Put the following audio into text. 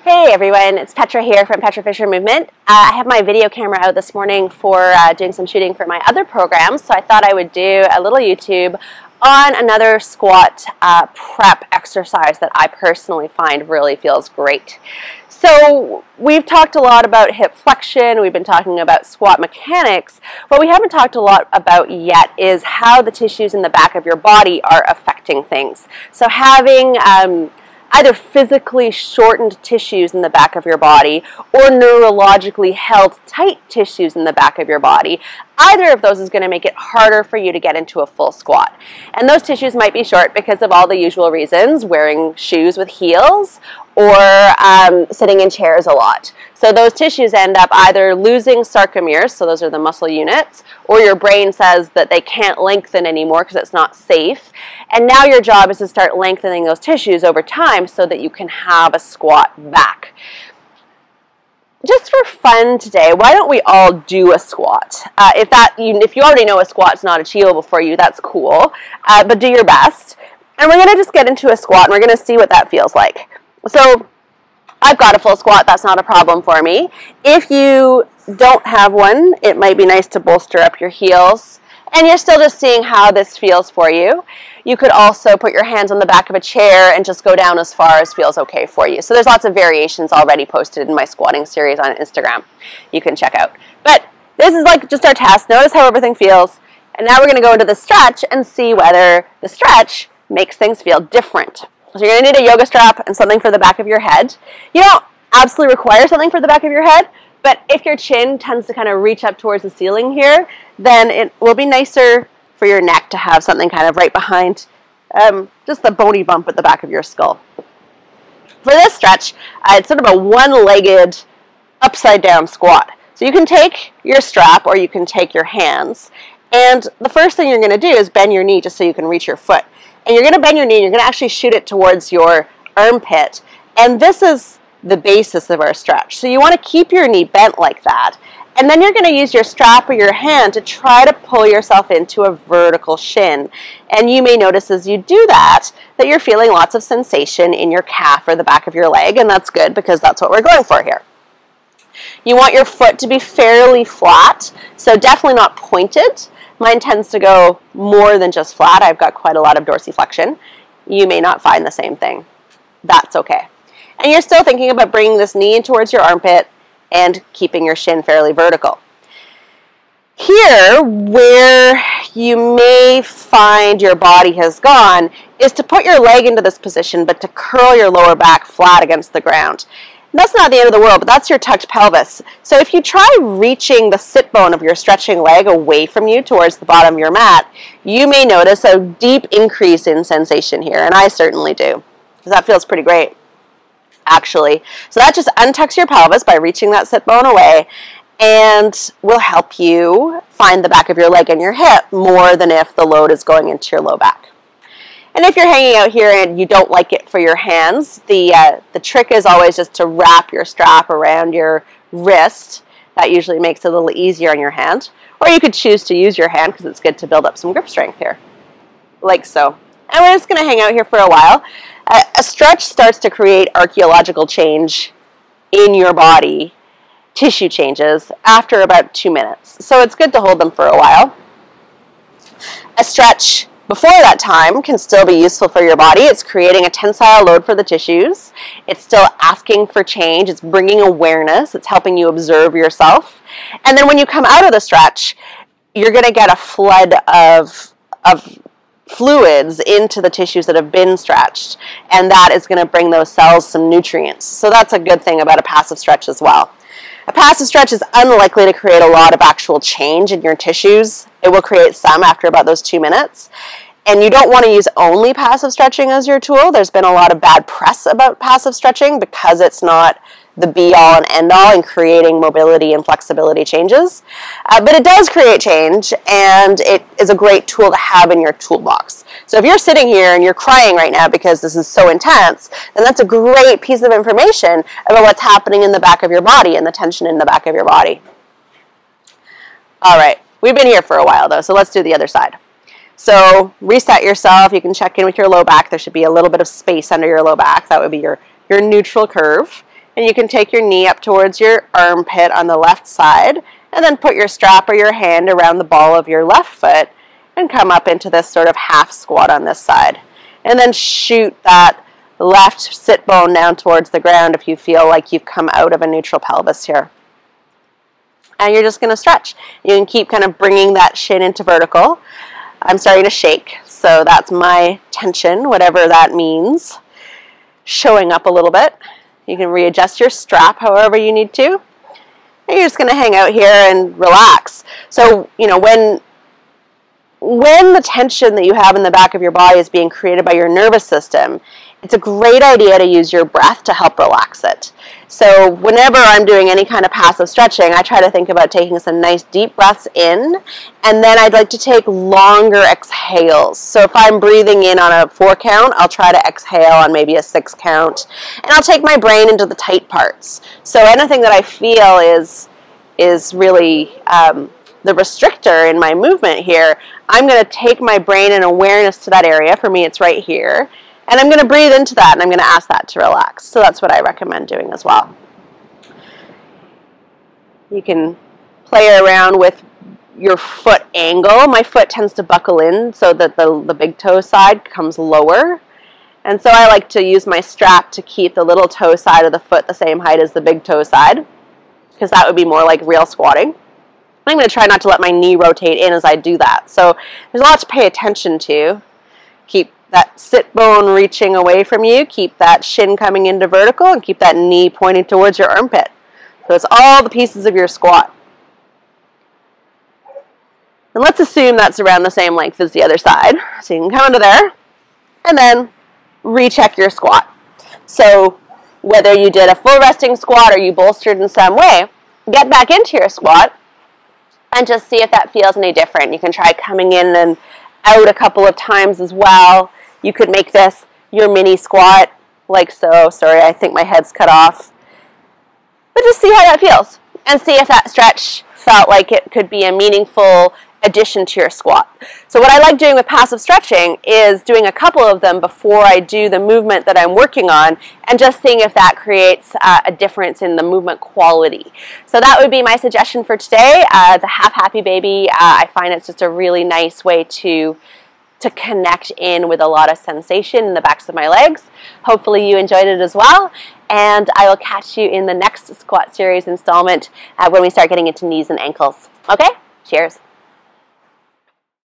Hey everyone, it's Petra here from Petra Fisher Movement. I have my video camera out this morning for doing some shooting for my other programs, so I thought I would do a little YouTube on another squat prep exercise that I personally find really feels great. So we've talked a lot about hip flexion, we've been talking about squat mechanics. What we haven't talked a lot about yet is how the tissues in the back of your body are affecting things. So having either physically shortened tissues in the back of your body or neurologically held tight tissues in the back of your body, either of those is going to make it harder for you to get into a full squat. And those tissues might be short because of all the usual reasons, wearing shoes with heels or sitting in chairs a lot. So those tissues end up either losing sarcomeres, so those are the muscle units, or your brain says that they can't lengthen anymore because it's not safe. And now your job is to start lengthening those tissues over time so that you can have a squat back. Just for fun today, why don't we all do a squat? If you already know a squat's not achievable for you, that's cool, but do your best. And we're going to just get into a squat and we're going to see what that feels like. So I've got a full squat, that's not a problem for me. If you don't have one, it might be nice to bolster up your heels. And you're still just seeing how this feels for you. You could also put your hands on the back of a chair and just go down as far as feels okay for you. So there's lots of variations already posted in my squatting series on Instagram you can check out. But this is like just our test. Notice how everything feels. And now we're going to go into the stretch and see whether the stretch makes things feel different. So you're going to need a yoga strap and something for the back of your head. You don't absolutely require something for the back of your head, but if your chin tends to kind of reach up towards the ceiling here, then it will be nicer for your neck to have something kind of right behind just the bony bump at the back of your skull. For this stretch, it's sort of a one-legged upside down squat. So you can take your strap or you can take your hands, and the first thing you're going to do is bend your knee just so you can reach your foot. And you're going to bend your knee, and you're going to actually shoot it towards your armpit. And this is the basis of our stretch. So you want to keep your knee bent like that. And then you're going to use your strap or your hand to try to pull yourself into a vertical shin. And you may notice as you do that, that you're feeling lots of sensation in your calf or the back of your leg. And that's good because that's what we're going for here. You want your foot to be fairly flat, so definitely not pointed. Mine tends to go more than just flat. I've got quite a lot of dorsiflexion. You may not find the same thing. That's okay. And you're still thinking about bringing this knee in towards your armpit and keeping your shin fairly vertical. Here, where you may find your body has gone, is to put your leg into this position, but to curl your lower back flat against the ground. And that's not the end of the world, but that's your tucked pelvis. So if you try reaching the sit bone of your stretching leg away from you towards the bottom of your mat, you may notice a deep increase in sensation here, and I certainly do, because that feels pretty great, actually. So that just untucks your pelvis by reaching that sit bone away, and will help you find the back of your leg and your hip more than if the load is going into your low back. And if you're hanging out here and you don't like it for your hands, the trick is always just to wrap your strap around your wrist. That usually makes it a little easier on your hand. Or you could choose to use your hand because it's good to build up some grip strength here, like so. And we're just going to hang out here for a while. A stretch starts to create archaeological change in your body, tissue changes, after about 2 minutes. So it's good to hold them for a while. A stretch before that time can still be useful for your body. It's creating a tensile load for the tissues. It's still asking for change. It's bringing awareness. It's helping you observe yourself. And then when you come out of the stretch, you're going to get a flood of fluids into the tissues that have been stretched. And that is going to bring those cells some nutrients. So that's a good thing about a passive stretch as well. A passive stretch is unlikely to create a lot of actual change in your tissues. It will create some after about those 2 minutes. And you don't want to use only passive stretching as your tool. There's been a lot of bad press about passive stretching because it's not the be-all and end-all in creating mobility and flexibility changes. But it does create change, and it is a great tool to have in your toolbox. So if you're sitting here and you're crying right now because this is so intense, then that's a great piece of information about what's happening in the back of your body and the tension in the back of your body. All right, we've been here for a while though, so let's do the other side. So reset yourself. You can check in with your low back. There should be a little bit of space under your low back. That would be your neutral curve. And you can take your knee up towards your armpit on the left side, and then put your strap or your hand around the ball of your left foot and come up into this sort of half squat on this side. And then shoot that left sit bone down towards the ground if you feel like you've come out of a neutral pelvis here. And you're just going to stretch. You can keep kind of bringing that shin into vertical. I'm starting to shake, so that's my tension, whatever that means, showing up a little bit. You can readjust your strap however you need to. And you're just going to hang out here and relax. So, you know, when the tension that you have in the back of your body is being created by your nervous system, it's a great idea to use your breath to help relax it. So whenever I'm doing any kind of passive stretching, I try to think about taking some nice deep breaths in, and then I'd like to take longer exhales. So if I'm breathing in on a 4 count, I'll try to exhale on maybe a 6 count, and I'll take my brain into the tight parts. So anything that I feel is really the restrictor in my movement here, I'm going to take my brain and awareness to that area. For me, it's right here. And I'm going to breathe into that, and I'm going to ask that to relax. So that's what I recommend doing as well. You can play around with your foot angle. My foot tends to buckle in so that the big toe side comes lower. And so I like to use my strap to keep the little toe side of the foot the same height as the big toe side, because that would be more like real squatting. I'm going to try not to let my knee rotate in as I do that. So there's a lot to pay attention to. Keep that sit bone reaching away from you, keep that shin coming into vertical, and keep that knee pointing towards your armpit. So it's all the pieces of your squat. And let's assume that's around the same length as the other side. So you can come under there, and then recheck your squat. So whether you did a full resting squat or you bolstered in some way, get back into your squat and just see if that feels any different. You can try coming in and out a couple of times as well. You could make this your mini squat, like so. Sorry, I think my head's cut off. But just see how that feels, and see if that stretch felt like it could be a meaningful addition to your squat. So what I like doing with passive stretching is doing a couple of them before I do the movement that I'm working on, and just seeing if that creates a difference in the movement quality. So that would be my suggestion for today. The Half Happy Baby, I find it's just a really nice way to connect in with a lot of sensation in the backs of my legs. Hopefully you enjoyed it as well, and I will catch you in the next squat series installment when we start getting into knees and ankles. Okay, cheers.